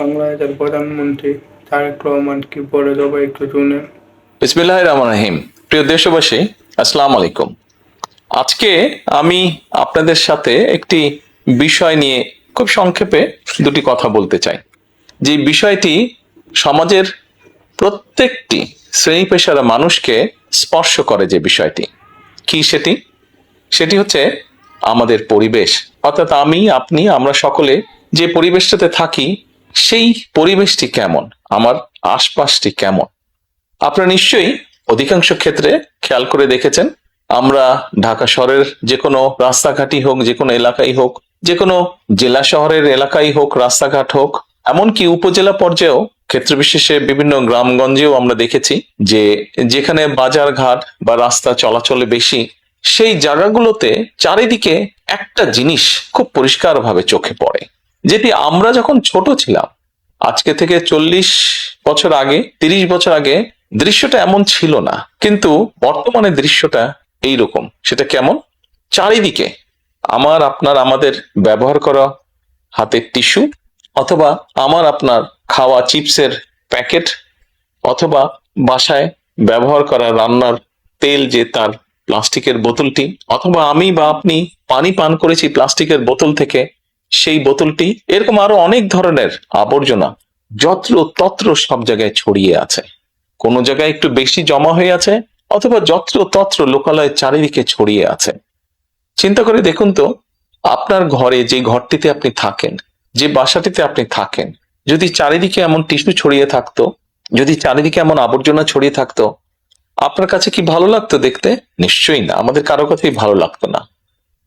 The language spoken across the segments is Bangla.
বাংলাদেশের প্রধানমন্ত্রী তারেক রহমান কি বলে তবে একটু শুনেন। বিসমিল্লাহির রহমানির রহিম। প্রিয় দেশবাসী, আসসালামু আলাইকুম। আজকে আমি আপনাদের সাথে একটি বিষয় নিয়ে খুব সংক্ষেপে দুটি কথা বলতে চাই। যে বিষয়টি সমাজের প্রত্যেকটি শ্রেণী পেশার মানুষকে স্পর্শ করে। যে বিষয়টি কি সেটি হচ্ছে আমাদের পরিবেশ। অর্থাৎ আমি, আপনি, আমরা সকলে যে পরিবেশটাতে থাকি সেই পরিবেশটি কেমন, আমার আশপাশটি কেমন। আপনারা নিশ্চয়ই অধিকাংশ ক্ষেত্রে খেয়াল করে দেখেছেন, আমরা ঢাকা শহরের যে কোনো রাস্তাঘাটই হোক, যে কোনো এলাকাই হোক, যে কোনো জেলা শহরের এলাকাই হোক, রাস্তাঘাট হোক, এমনকি উপজেলা পর্যায়েও ক্ষেত্র বিশেষে বিভিন্ন গ্রামগঞ্জেও আমরা দেখেছি যে যেখানে বাজার ঘাট বা রাস্তা চলাচলে বেশি, সেই জায়গাগুলোতে চারিদিকে একটা জিনিস খুব পরিষ্কারভাবে চোখে পড়ে, যেটি আমরা যখন ছোট ছিলাম, আজকে থেকে 40 বছর আগে, 30 বছর আগে দৃশ্যটা এমন ছিল না, কিন্তু বর্তমানে দৃশ্যটা এইরকম। সেটা কেমন? চারিদিকে আমার আপনার আমাদের ব্যবহার করা হাতের টিস্যু, অথবা আমার আপনার খাওয়া চিপসের প্যাকেট, অথবা বাসায় ব্যবহার করা রান্নার তেল যে তার প্লাস্টিকের বোতলটি, অথবা আমি বা আপনি পানি পান করেছি প্লাস্টিকের বোতল থেকে সেই বোতলটি, এরকম আরো অনেক ধরনের আবর্জনা যত্র তত্র সব জায়গায় ছড়িয়ে আছে। কোনো জায়গায় একটু বেশি জমা হয়ে আছে, অথবা যত্র তত্র লোকালয়ে চারিদিকে ছড়িয়ে আছে। চিন্তা করে দেখুন তো, আপনার ঘরে, যে ঘরটিতে আপনি থাকেন, যে বাসাটিতে আপনি থাকেন, যদি চারিদিকে এমন টিস্যু ছড়িয়ে থাকতো, যদি চারিদিকে এমন আবর্জনা ছড়িয়ে থাকতো, আপনার কাছে কি ভালো লাগতো দেখতে? নিশ্চয়ই না, আমাদের কারো কাছেই ভালো লাগতো না।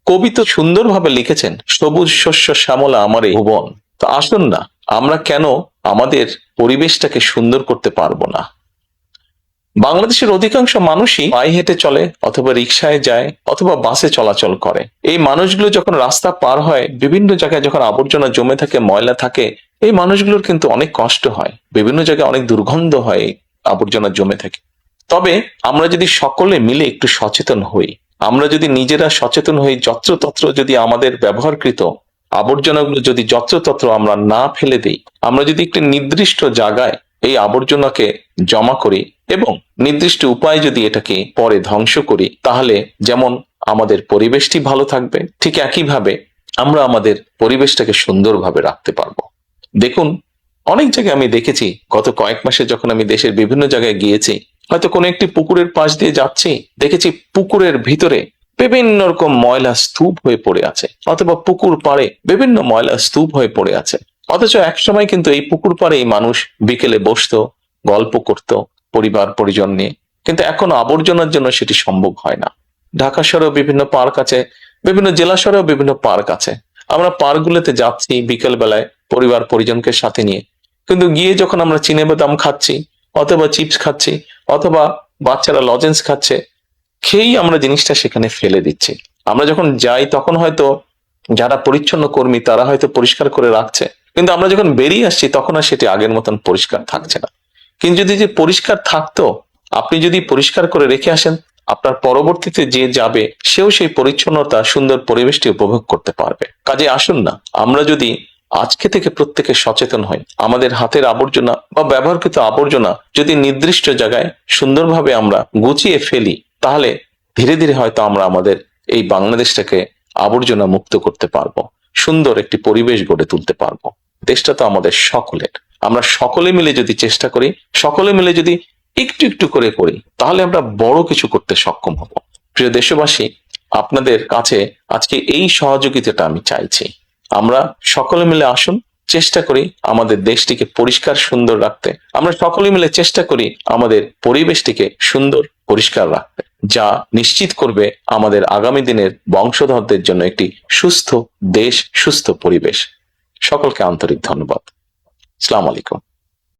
কবি তো সুন্দরভাবে লিখেছেন, সবুজ শস্য শ্যামলা আমার এই ভুবন। তো আসুন না, আমরা কেন আমাদের পরিবেশটাকে সুন্দর করতে পারবো না? বাংলাদেশের অধিকাংশ মানুষই পায়ে হেঁটে চলে, অথবা রিকশায় যায়, অথবা বাসে চলাচল করে। এই মানুষগুলো যখন রাস্তা পার হয়, বিভিন্ন জায়গায় যখন আবর্জনা জমে থাকে, ময়লা থাকে, এই মানুষগুলোর কিন্তু অনেক কষ্ট হয়, বিভিন্ন জায়গায় অনেক দুর্গন্ধ হয় আবর্জনা জমে থাকে। তবে আমরা যদি সকলে মিলে একটু সচেতন হই, আমরা যদি নিজেরা সচেতন হই, যত্রতত্র যদি আমাদের ব্যবহারকৃত আবর্জনাগুলো যদি যত্রতত্র আমরা না ফেলে দিই, আমরা যদি একটি নির্দিষ্ট জায়গায় এই আবর্জনাকে জমা করি এবং নির্দিষ্ট উপায়ে যদি এটাকে পরে ধ্বংস করি, তাহলে যেমন আমাদের পরিবেশটি ভালো থাকবে, ঠিক একইভাবে আমরা আমাদের পরিবেশটাকে সুন্দরভাবে রাখতে পারবো। দেখুন, অনেক জায়গায় আমি দেখেছি, গত কয়েক মাসে যখন আমি দেশের বিভিন্ন জায়গায় গিয়েছি, হয়তো কোনো একটি পুকুরের পাশ দিয়ে যাচ্ছি, দেখেছি পুকুরের ভিতরে বিভিন্ন রকম ময়লা স্তূপ হয়ে পড়ে আছে, অথবা পুকুর পাড়ে বিভিন্ন ময়লা স্তূপ হয়ে পড়ে আছে। অথচ একসময় কিন্তু এই পুকুর পাড়ে এই মানুষ বিকেলে বসতো, গল্প করত পরিবার পরিজন নিয়ে, কিন্তু এখন আবর্জনার জন্য সেটি সম্ভব হয় না। ঢাকা শহরেও বিভিন্ন পার্ক আছে, বিভিন্ন জেলা শহরেও বিভিন্ন পার্ক আছে। আমরা পার্কগুলোতে যাচ্ছি বিকেল বেলায় পরিবার পরিজনকে সাথে নিয়ে, কিন্তু গিয়ে যখন আমরা চিনেবাদাম খাচ্ছি, অথবা চিপস খাচ্ছি, অথবা বাচ্চারা লজেন্স খাচ্ছে, খেয়েই আমরা জিনিসটা সেখানে ফেলে দিচ্ছি। আমরা যখন যাই তখন হয়তো যারা পরিচ্ছন্ন কর্মী তারা হয়তো পরিষ্কার করে রাখছে, কিন্তু আমরা যখন বেরিয়ে আসছি তখন আর সেটি আগের মতন পরিষ্কার থাকছে না। কিন্তু যদি যে পরিষ্কার থাকতো, আপনি যদি পরিষ্কার করে রেখে আসেন, আপনার পরবর্তীতে যে যাবে সেও সেই পরিচ্ছন্নতা, সুন্দর পরিবেশটি উপভোগ করতে পারবে। কাজে আসুন না, আমরা যদি আজকে থেকে প্রত্যেকে সচেতন হই, আমাদের হাতের আবর্জনা বা ব্যবহৃত আবর্জনা যদি নির্দিষ্ট জায়গায় সুন্দরভাবে আমরা গুছিয়ে ফেলি, তাহলে ধীরে ধীরে হয়তো আমরা আমাদের এই বাংলাদেশটাকে আবর্জনা মুক্ত করতে পারবো, সুন্দর একটি পরিবেশ গড়ে তুলতে পারবো। দেশটা তো আমাদের সকলের। আমরা সকলে মিলে যদি চেষ্টা করি, সকলে মিলে যদি একটু একটু করে করি, তাহলে আমরা বড় কিছু করতে সক্ষম হব। প্রিয় দেশবাসী, আপনাদের কাছে আজকে এই সহযোগিতাটা আমি চাইছি। আমরা সকলে মিলে আসুন, চেষ্টা করি আমাদের দেশটিকে পরিষ্কার সুন্দর রাখতে। আমরা সকলে মিলে চেষ্টা করি আমাদের পরিবেশটিকে সুন্দর পরিষ্কার রাখতে, যা নিশ্চিত করবে আমাদের আগামী দিনের বংশধরদের জন্য একটি সুস্থ দেশ, সুস্থ পরিবেশ। সকলকে আন্তরিক ধন্যবাদ। আসসালামু আলাইকুম।